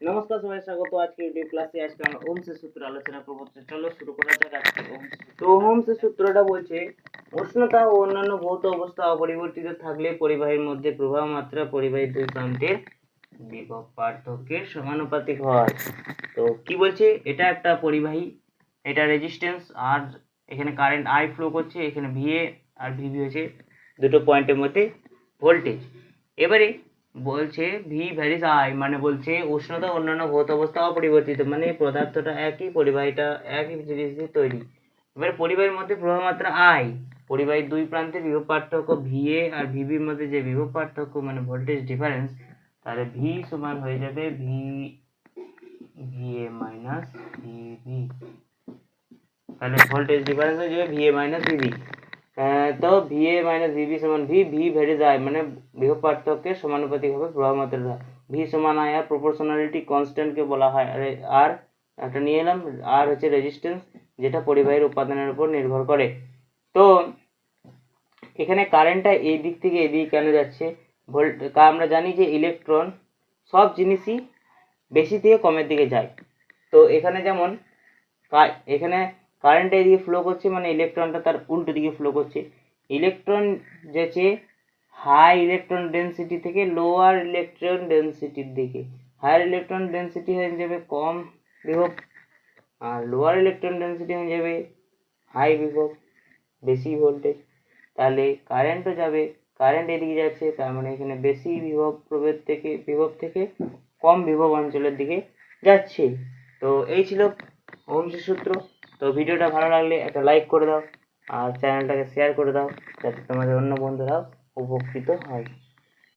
নমস্কার সবাই, স্বাগত আজকে ইউটিউব ক্লাসে। আজকে আমরা ওহমসের সূত্র আলোচনা করব। তো চলো শুরু করা যাক আজকে ওহমসের সূত্রটা বলছে উষ্ণতা ও অন্যান্য ভৌত অবস্থা অপরিবর্তিত থাকলে পরিবাহীর মধ্যে প্রবাহ মাত্রা পরিবাহীর দুই প্রান্তের বিভব পার্থক্যের সমানুপাতিক হয়। তো কি বলছে, এটা একটা পরিবাহী, এটা রেজিস্ট্যান্স, আর এখানে কারেন্ট আই ফ্লো করছে, এখানে ভিএ আর ভিবি হচ্ছে দুটো পয়েন্টের মধ্যে ভোল্টেজ। এবারে বলছে ভি ভ্যারিস আই, মানে বলছে উষ্ণতা অন্যান্য ভৌত অবস্থা অপরিবর্তিত, মানে পদার্থটা একই, পরিবাহীটা একই জিনিস দিয়ে তৈরি। এবারে পরিবাহীর মধ্যে প্রবাহ মাত্রা আই, পরিবাহীর দুই প্রান্তের বিভব পার্থক্য ভিএ আর ভিবির মধ্যে যে বিভব পার্থক্য মানে ভোল্টেজ ডিফারেন্স, তাহলে ভি সমান হয়ে যাবে ভিএ মাইনাস ভিবি। তাহলে ভোল্টেজ ডিফারেন্স হয়ে যাবে ভিএ মাইনাস ভিবি। তো ভিএ মাইনাস ভিবি সমান ভি ভ্যারিজ আই, মানে বিভব পার্থক্যের সমানুপাতিক হবে প্রবাহ মাত্রা। ভি সমান আই আর প্রপোর্শনালিটি কনস্ট্যান্টকে বলা হয়। আর একটা নিয়ে এলাম, আর হচ্ছে রেজিস্ট্যান্স, যেটা পরিবাহীর উপাদানের উপর নির্ভর করে। তো এখানে কারেন্টটা এই দিক থেকে এই দিকে কেন যাচ্ছে, আমরা জানি যে ইলেকট্রন সব জিনিসই বেশি থেকে কমের দিকে যায়। তো এখানে যেমন এখানে কারেন্ট এদিকে ফ্লো করছে, মানে ইলেকট্রনটা তার উল্টো দিকে ফ্লো করছে। ইলেকট্রন যেছে হাই ইলেকট্রন ডেন্সিটি থেকে লোয়ার ইলেকট্রন ডেন্সিটির দিকে। হায়ার ইলেকট্রন ডেন্সিটি হয়ে যাবে কম বিভব, আর লোয়ার ইলেকট্রন ডেন্সিটি হয়ে যাবে হাই বিভব, বেশি ভোল্টেজ। তাহলে কারেন্টও যাবে, কারেন্ট এদিকে যাচ্ছে, তার মানে এখানে বেশি বিভব প্রভেদ থেকে কম বিভব অঞ্চলের দিকে যাচ্ছে। তো এই ছিল ওহমসের সূত্র। তো ভিডিওটা ভালো লাগলে একটা লাইক করে দাও আর চ্যানেলটাকে শেয়ার করে দাও, যাতে তোমাদের অন্য বন্ধুরাও উপকৃত হয়।